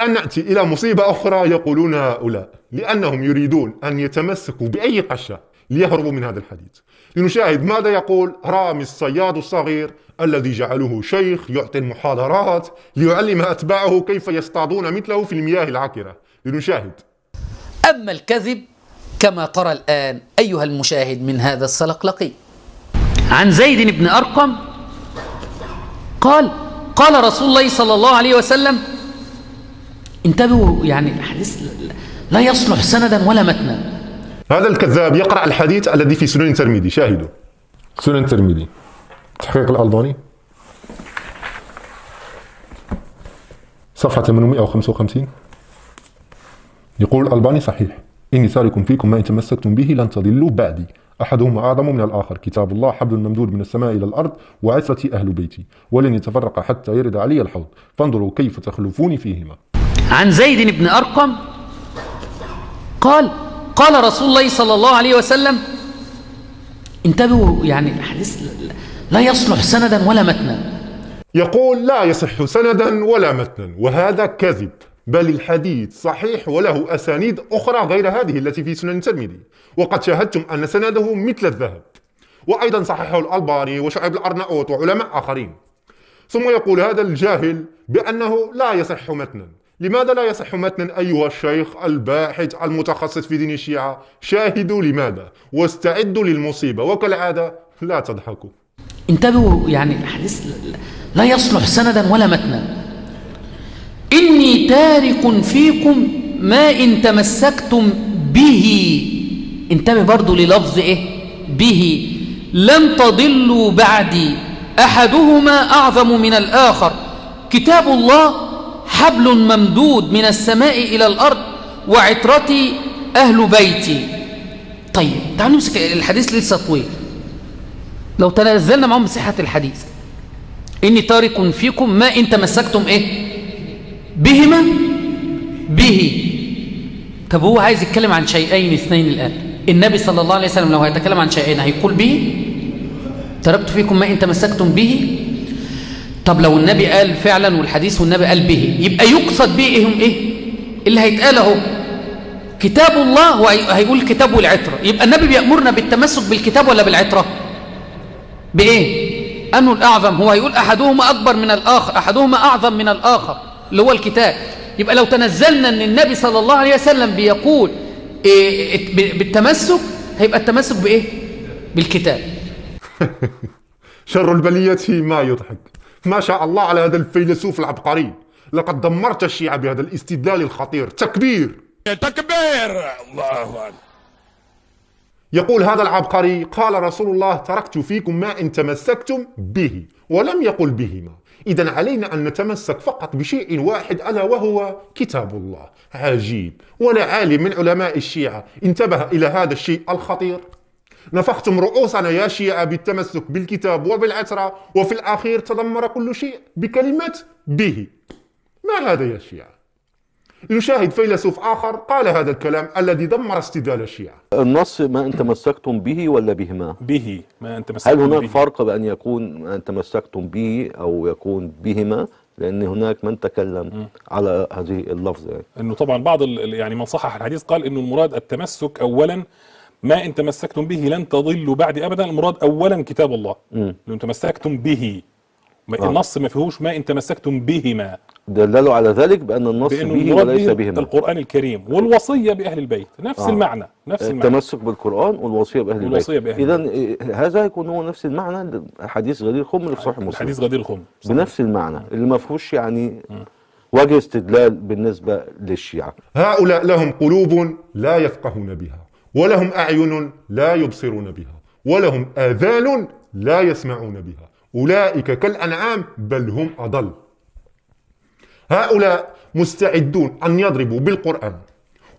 أن نأتي إلى مصيبة أخرى يقولون هؤلاء لأنهم يريدون أن يتمسكوا بأي قشة ليهربوا من هذا الحديث. لنشاهد ماذا يقول رامي الصياد الصغير الذي جعله شيخ يعطي المحاضرات ليعلم أتباعه كيف يصطادون مثله في المياه العكرة. لنشاهد. أما الكذب كما ترى الآن أيها المشاهد من هذا السلقلقي. عن زيد بن أرقم قال رسول الله صلى الله عليه وسلم، انتبهوا، يعني الحديث لا يصلح سندا ولا متنا. هذا الكذاب يقرأ الحديث الذي في سنن الترمذي. شاهدوا سنن الترمذي تحقيق الألباني صفحة 855. يقول الألباني صحيح: إني تارك فيكم ما إن تمسكتم به لن تضلوا بعدي، أحدهما أعظم من الآخر، كتاب الله حبل ممدود من السماء إلى الأرض وعترتي أهل بيتي، ولن يتفرق حتى يرد علي الحوض، فانظروا كيف تخلفوني فيهما. عن زيد بن أرقم قال رسول الله صلى الله عليه وسلم، انتبهوا، يعني الحديث لا يصلح سندا ولا متنا. يقول لا يصح سندا ولا متنا، وهذا كذب، بل الحديث صحيح وله أسانيد أخرى غير هذه التي في سنن الترمذي، وقد شاهدتم أن سنده مثل الذهب، وأيضا صححه الألباني وشعيب الأرناؤوط وعلماء آخرين. ثم يقول هذا الجاهل بأنه لا يصح متنا. لماذا لا يصح متنا أيها الشيخ الباحث المتخصص في دين الشيعة؟ شاهدوا لماذا واستعدوا للمصيبة، وكالعادة لا تضحكوا. انتبهوا، يعني الحديث لا يصلح سندا ولا متنا. إني تارك فيكم ما إن تمسكتم به، انتبه برضو للفظ به، لن تضلوا بعدي، أحدهما أعظم من الآخر، كتاب الله حبل ممدود من السماء إلى الأرض وعترتي أهل بيتي. طيب تعالوا نمسك الحديث، لسه طويل، لو تنزلنا معهم بصحة الحديث. إني تارك فيكم ما إن تمسكتم بهما به. طب هو عايز يتكلم عن شيئين اثنين الآن. النبي صلى الله عليه وسلم لو هيتكلم عن شيئين هيقول به، تركت فيكم ما إن تمسكتم به. طب لو النبي قال فعلا والحديث والنبي قال به، يبقى يقصد بهم اللي هيتقال اهو كتاب الله، وهيقول الكتاب والعترة. يبقى النبي بيأمرنا بالتمسك بالكتاب ولا بالعترة؟ بإيه؟ أنه الأعظم، هو هيقول أحدهما أكبر من الآخر، أحدهما أعظم من الآخر اللي هو الكتاب. يبقى لو تنزلنا أن النبي صلى الله عليه وسلم بيقول بالتمسك، هيبقى التمسك بإيه؟ بالكتاب. شر البلية ما يضحك. ما شاء الله على هذا الفيلسوف العبقري، لقد دمرت الشيعة بهذا الاستدلال الخطير. تكبير تكبير، الله أكبر. يقول هذا العبقري: قال رسول الله تركت فيكم ما إن تمسكتم به، ولم يقل بهما. إذن علينا أن نتمسك فقط بشيء واحد، ألا وهو كتاب الله. عجيب، ولا عالم من علماء الشيعة انتبه إلى هذا الشيء الخطير. نفختم رؤوسنا يا شيعة بالتمسك بالكتاب وبالعترة، وفي الأخير تدمر كل شيء بكلمة به. ما هذا يا شيعة؟ نشاهد فيلسوف آخر قال هذا الكلام الذي دمر استدلال الشيعة. النص ما إن تمسكتم به ولا بهما؟ به، ما إن تمسكتم به. هل هناك فرق بأن يكون ما إن تمسكتم به أو يكون بهما؟ لأن هناك من تكلم على هذه اللفظة، يعني إنه طبعا بعض يعني من صحح الحديث قال إنه المراد التمسك أولا، ما إن تمسكتم به لن تضلوا بعد أبدا، المراد أولا كتاب الله. لو تمسكتم به، النص ما فيهوش ما إن تمسكتم بهما. دللوا على ذلك بأن النص به وليس بهما. القرآن الكريم والوصية بأهل البيت نفس المعنى، نفس المعنى. التمسك بالقرآن والوصية بأهل البيت. إذن هذا يكون هو نفس المعنى. حديث غدير خم اللي في صحيح مسلم، حديث غدير خم بنفس المعنى اللي ما فيهوش يعني وجه استدلال بالنسبة للشيعة. هؤلاء لهم قلوب لا يفقهون بها، ولهم أعين لا يبصرون بها، ولهم آذان لا يسمعون بها. أولئك كالأنعام بل هم أضل. هؤلاء مستعدون أن يضربوا بالقرآن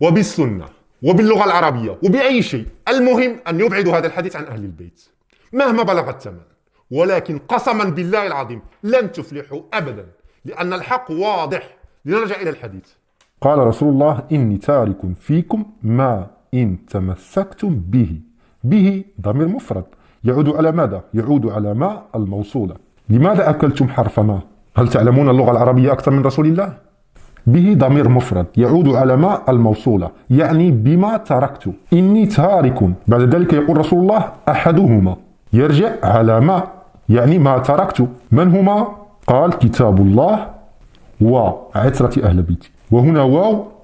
وبالسنة وباللغة العربية وبأي شيء، المهم أن يبعدوا هذا الحديث عن أهل البيت مهما بلغ الثمن. ولكن قسما بالله العظيم لن تفلحوا أبدا، لأن الحق واضح. لنرجع إلى الحديث. قال رسول الله: إني تارك فيكم ما إن تمسكتم به. به ضمير مفرد يعود على ماذا؟ يعود على ما الموصولة. لماذا أكلتم حرف ما؟ هل تعلمون اللغة العربية أكثر من رسول الله؟ به ضمير مفرد يعود على ما الموصولة، يعني بما تركت. إني تارك، بعد ذلك يقول رسول الله أحدهما، يرجع على ما، يعني ما تركت. من هما؟ قال كتاب الله وعترة أهل بيتي. وهنا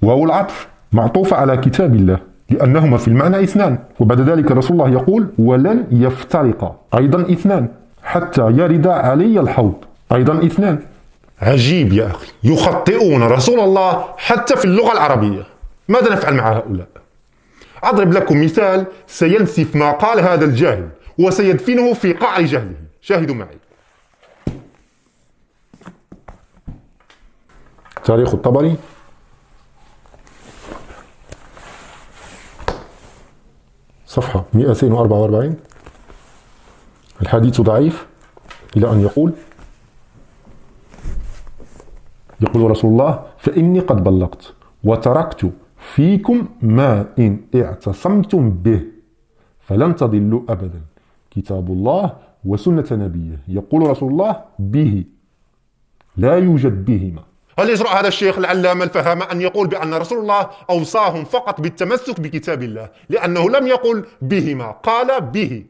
واو العطف معطوفة على كتاب الله، لأنهما في المعنى اثنان. وبعد ذلك رسول الله يقول ولن يفترقا، أيضا اثنان، حتى يرد علي الحوض، أيضا اثنان. عجيب يا أخي، يخطئون رسول الله حتى في اللغة العربية. ماذا نفعل مع هؤلاء؟ أضرب لكم مثال سينسف ما قال هذا الجاهل وسيدفنه في قعر جهله. شاهدوا معي. تاريخ الطبري صفحة 244. الحديث ضعيف إلى أن يقول رسول الله فإني قد بلغت وتركت فيكم ما إن اعتصمتم به فلن تضلوا أبدا، كتاب الله وسنة نبيه. يقول رسول الله به، لا يوجد بهما. هل يجرؤ هذا الشيخ العلامة الفهام أن يقول بأن رسول الله أوصاهم فقط بالتمسك بكتاب الله، لأنه لم يقل بهما، قال به.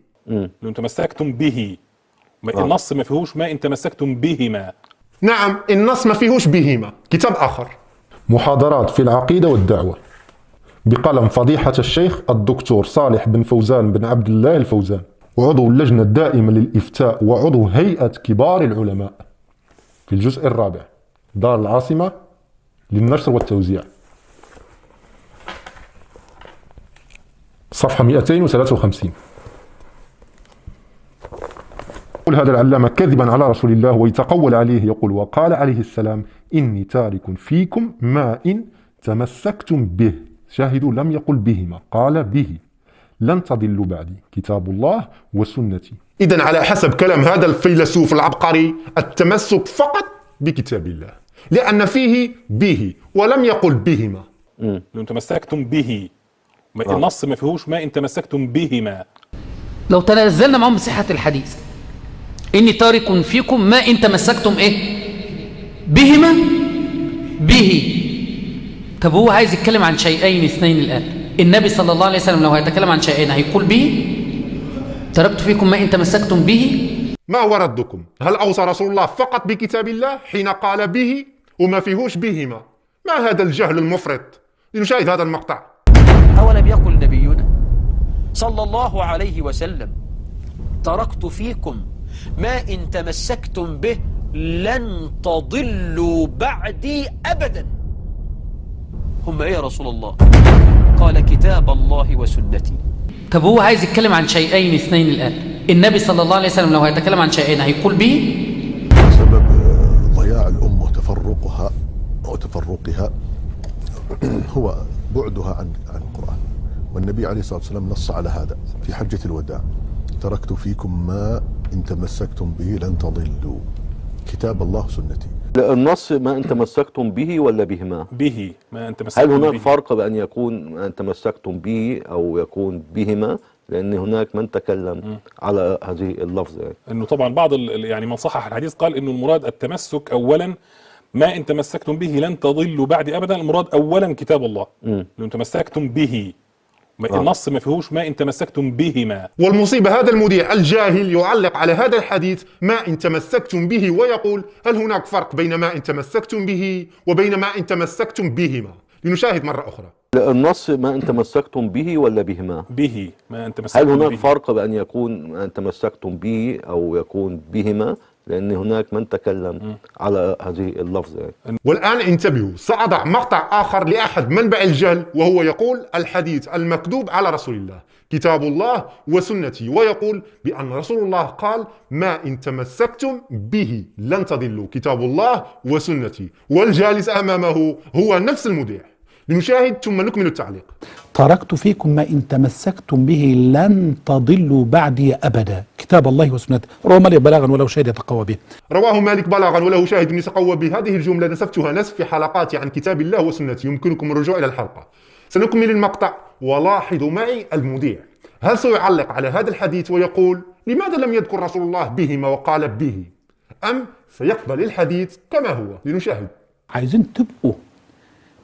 لو تمسكتم به، النص ما فيهوش ما إن تمسكتم بهما. نعم، النص ما فيهوش بهما. كتاب آخر، محاضرات في العقيدة والدعوة، بقلم فضيحة الشيخ الدكتور صالح بن فوزان بن عبد الله الفوزان، وعضو اللجنة الدائمة للإفتاء وعضو هيئة كبار العلماء، في الجزء الرابع، دار العاصمة للنشر والتوزيع، صفحة 253. يقول هذا العلامة كذبا على رسول الله ويتقول عليه، يقول وقال عليه السلام إني تارك فيكم ما إن تمسكتم به. شاهدوا، لم يقل بهما، قال به. لن تضلوا بعدي، كتاب الله وسنتي. إذن على حسب كلام هذا الفيلسوف العبقري التمسك فقط بكتاب الله، لأن فيه به ولم يقل بهما. لو تمسكتم به، النص ما فيهوش ما إن تمسكتم بهما. لو تنزلنا معهم بصحة الحديث إني تارك فيكم ما إن تمسكتم إيه بهما به. طب هو عايز يتكلم عن شيئين اثنين الآن. النبي صلى الله عليه وسلم لو هيتكلم عن شيئين هيقول به؟ تركت فيكم ما إن تمسكتم به. ما هو ردكم؟ هل أوصى رسول الله فقط بكتاب الله حين قال به وما فيهوش بهما؟ ما هذا الجهل المفرط؟ لنشاهد هذا المقطع. أولم يقل نبينا صلى الله عليه وسلم تركت فيكم ما إن تمسكتم به لن تضلوا بعدي أبدا. هم إيه يا رسول الله؟ قال كتاب الله وسنتي. طب هو عايز يتكلم عن شيئين اثنين الآن. النبي صلى الله عليه وسلم لو هيتكلم عن شيئين هيقول به؟ سبب ضياع الأمة وتفرقها هو بعدها عن القرآن، والنبي عليه الصلاة والسلام نص على هذا في حجة الوداع: تركت فيكم ما إن تمسكتم به لن تضلوا، كتاب الله سنتي. النص ما أن تمسكتم به ولا بهما؟ به، ما أن تمسكتم هل هناك به. فرق بأن يكون ما أن تمسكتم به أو يكون بهما؟ لأن هناك من تكلم على هذه اللفظ، انه طبعا بعض يعني من صحح الحديث قال انه المراد التمسك اولا ما ان تمسكتم به لن تضلوا بعد ابدا. المراد اولا كتاب الله. لو تمسكتم به، النص ما فيهوش ما ان تمسكتم بهما. والمصيبة هذا المذيع الجاهل يعلق على هذا الحديث ما إن تمسكتم به ويقول هل هناك فرق بين ما إن تمسكتم به وبين ما إن تمسكتم بهما؟ لنشاهد مرة أخرى. النص ما أن تمسكتم به ولا بهما؟ به، ما ان تمسكتم هل هناك به. فرق بأن يكون ما أن تمسكتم به أو يكون بهما؟ لأن هناك من تكلم على هذه اللفظ. والآن انتبهوا، سأضع مقطع آخر لأحد منبع الجهل، وهو يقول الحديث المكذوب على رسول الله كتاب الله وسنتي، ويقول بأن رسول الله قال ما إن تمسكتم به لن تضلوا، كتاب الله وسنتي، والجالس أمامه هو نفس المذيع. لنشاهد ثم نكمل التعليق. تركت فيكم ما إن تمسكتم به لن تضلوا بعدي أبدا، كتاب الله وسنته. رواه مالك بلاغا ولو شاهد يتقوى به. رواه مالك بلاغا وله شاهد يتقوى به. هذه الجملة نسفتها نسف في حلقاتي عن كتاب الله وسنته، يمكنكم الرجوع إلى الحلقة. سنكمل المقطع ولاحظوا معي المذيع هل سيعلق على هذا الحديث ويقول لماذا لم يذكر رسول الله بهما وقال به، أم سيقبل الحديث كما هو؟ لنشاهد. عايزين تبقوا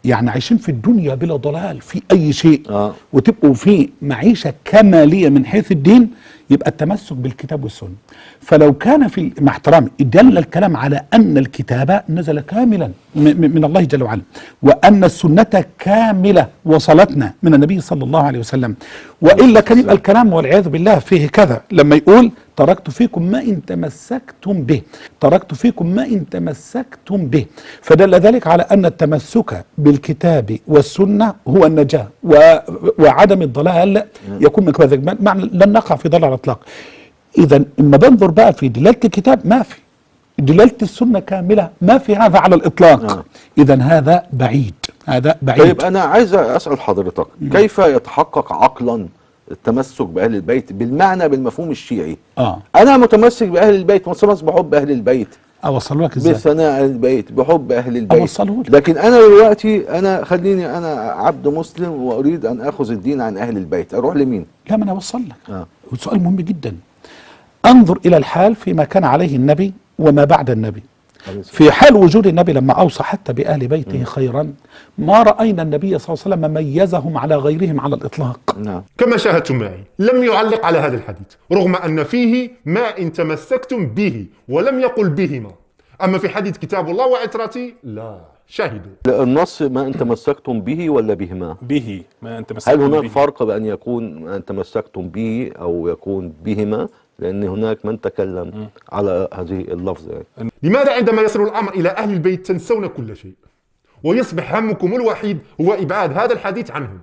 يعني عايشين في الدنيا بلا ضلال في اي شيء وتبقوا في معيشه كماليه من حيث الدين، يبقى التمسك بالكتاب والسنه. فلو كان في مع احترامي دل الكلام على ان الكتاب نزل كاملا من الله جل وعلا، وان السنه كامله وصلتنا من النبي صلى الله عليه وسلم، والا كان يبقى الكلام والعياذ بالله فيه كذا لما يقول تركت فيكم ما إن تمسكتم به، تركت فيكم ما إن تمسكتم به، فدل ذلك على أن التمسك بالكتاب والسنة هو النجاة وعدم الضلال يكون من كذا، معنى لن نقع في ضلال اطلاق. إذا إما بنظر بقى في دلالة الكتاب ما في، دلالة السنة كاملة ما في هذا على الإطلاق. إذا هذا بعيد، هذا بعيد. طيب أنا عايز أسأل حضرتك كيف يتحقق عقلا التمسك بأهل البيت بالمفهوم الشيعي؟ أنا متمسك بأهل البيت، متمسك بحب أهل البيت، أوصله لك إزاي؟ بثناء أهل البيت، بحب أهل البيت، أوصله لك. لكن أنا دلوقتي أنا عبد مسلم وأريد أن أخذ الدين عن أهل البيت، أروح لمين؟ لا، ما أنا أوصل لك. سؤال مهم جدا. انظر إلى الحال فيما كان عليه النبي وما بعد النبي. في حال وجود النبي لما أوصى حتى بأهل بيته خيرا، ما رأينا النبي صلى الله عليه وسلم ميزهم على غيرهم على الإطلاق. كما شاهدتم معي لم يعلق على هذا الحديث، رغم أن فيه ما إن تمسكتم به ولم يقل بهما. أما في حديث كتاب الله وعترتي لا، شاهدوا النص ما إن تمسكتم به ولا بهما؟ به ما إن تمسكتم به. هل هناك فرق بأن يكون ما إن تمسكتم به أو يكون بهما؟ لأن هناك من تكلم على هذه اللفظة. لماذا عندما يصل الأمر إلى أهل البيت تنسون كل شيء ويصبح همكم الوحيد هو إبعاد هذا الحديث عنهم؟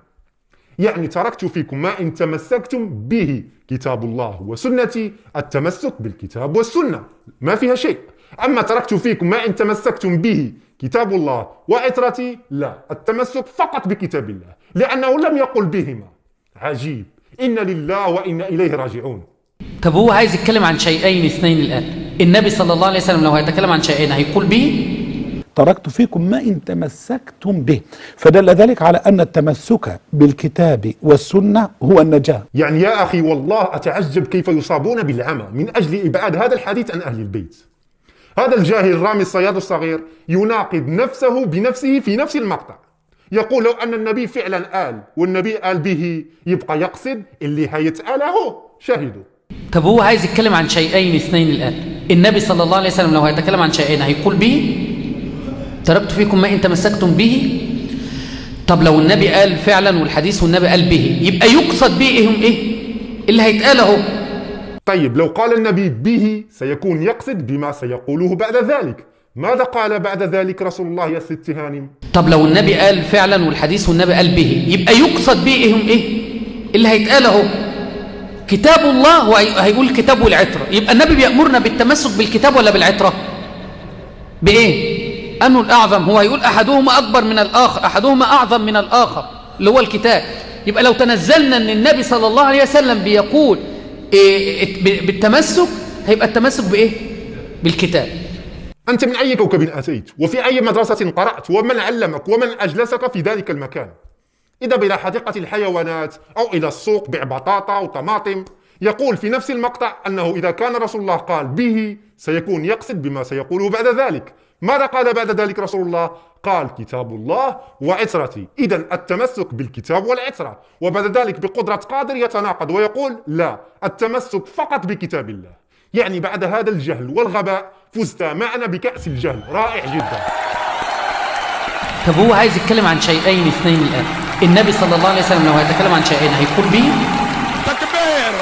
يعني تركت فيكم ما إن تمسكتم به كتاب الله وسنتي، التمسك بالكتاب والسنة ما فيها شيء. أما تركت فيكم ما إن تمسكتم به كتاب الله وعترتي لا، التمسك فقط بكتاب الله لأنه لم يقل بهما. عجيب، إن لله وإنا إليه راجعون. طب هو عايز يتكلم عن شيئين اثنين الآن. النبي صلى الله عليه وسلم لو هيتكلم عن شيئين هيقول به تركت فيكم ما إن تمسكتم به، فدل ذلك على أن التمسك بالكتاب والسنة هو النجاة. يعني يا أخي والله أتعجب كيف يصابون بالعمى من أجل إبعاد هذا الحديث عن أهل البيت. هذا الجاهل الرامي الصياد الصغير يناقض نفسه بنفسه في نفس المقطع، يقول لو أن النبي فعلا قال والنبي قال به يبقى يقصد اللي هيتقاله. شاهدوا. طب هو عايز يتكلم عن شيئين اثنين الآن. النبي صلى الله عليه وسلم لو هيتكلم عن شيئين هيقول به تركت فيكم ما إن تمسكتم به. طب لو النبي قال فعلا والحديث والنبي قال به يبقى يقصد بهم إيه اللي هيتقال اهو. طيب لو قال النبي به سيكون يقصد بما سيقوله بعد ذلك. ماذا قال بعد ذلك رسول الله يا ست هانم؟ طب لو النبي قال فعلا والحديث والنبي قال به يبقى يقصد بهم إيه اللي هيتقال اهو. كتاب الله وهيقول الكتاب والعترة، يبقى النبي بيأمرنا بالتمسك بالكتاب ولا بالعترة؟ بإيه؟ أنه الأعظم؟ هو هيقول أحدهما أكبر من الآخر، أحدهما أعظم من الآخر اللي هو الكتاب. يبقى لو تنزلنا أن النبي صلى الله عليه وسلم بيقول بالتمسك هيبقى التمسك بإيه؟ بالكتاب. أنت من أي كوكب أتيت؟ وفي أي مدرسة قرأت؟ ومن علمك؟ ومن أجلسك في ذلك المكان؟ اذهب إلى حديقة الحيوانات أو إلى السوق بيع بطاطا وطماطم. يقول في نفس المقطع أنه إذا كان رسول الله قال به سيكون يقصد بما سيقوله بعد ذلك. ماذا قال بعد ذلك رسول الله؟ قال كتاب الله وعترتي. إذا التمسك بالكتاب والعترة، وبعد ذلك بقدرة قادر يتناقض ويقول لا، التمسك فقط بكتاب الله. يعني بعد هذا الجهل والغباء فزت معنا بكأس الجهل. رائع جدا. طب هو عايز يتكلم عن شيئين اثنين الآن. النبي صلى الله عليه وسلم لو هيتكلم عن شيئين هيقول به تكبير.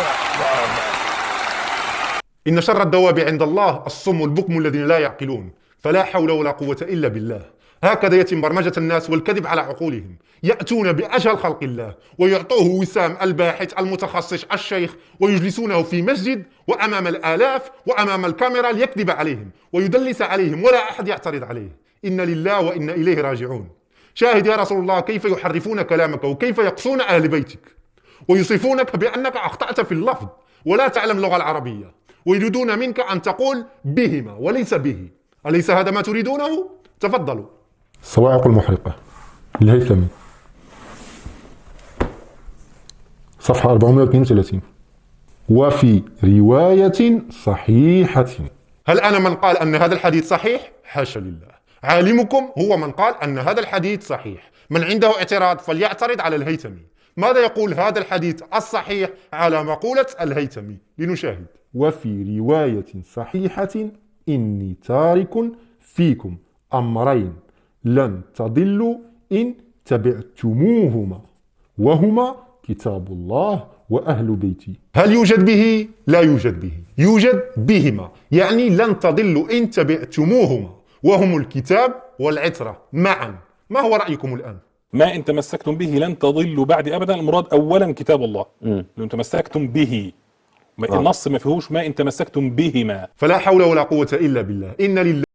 إن شر الدواب عند الله الصم البكم الذين لا يعقلون، فلا حول ولا قوة إلا بالله. هكذا يتم برمجة الناس والكذب على عقولهم. يأتون بأجهل خلق الله ويعطوه وسام الباحث المتخصص الشيخ ويجلسونه في مسجد وأمام الآلاف وأمام الكاميرا ليكذب عليهم ويدلس عليهم ولا أحد يعترض عليه. إن لله وإنا إليه راجعون. شاهد يا رسول الله كيف يحرفون كلامك وكيف يقصون أهل بيتك ويصفونك بأنك أخطأت في اللفظ ولا تعلم اللغة العربية، ويريدون منك أن تقول بهما وليس به. أليس هذا ما تريدونه؟ تفضلوا. الصواعق المحرقة الهيثمي صفحة 432. وفي رواية صحيحة. هل أنا من قال أن هذا الحديث صحيح؟ حاشا لله. عالمكم هو من قال أن هذا الحديث صحيح. من عنده اعتراض فليعترض على الهيثمي. ماذا يقول هذا الحديث الصحيح على مقولة الهيثمي؟ لنشاهد. وفي رواية صحيحة إني تارك فيكم أمرين لن تضلوا إن تبعتموهما وهما كتاب الله وأهل بيتي. هل يوجد به؟ لا يوجد به. يوجد بهما، يعني لن تضلوا إن تبعتموهما، وهم الكتاب والعترة معا. ما هو رأيكم الآن؟ ما إن تمسكتم به لن تضلوا بعد أبدا، المراد أولا كتاب الله لو تمسكتم به. النص ما فيهوش ما إن تمسكتم بهما. فلا حول ولا قوة إلا بالله. إن لله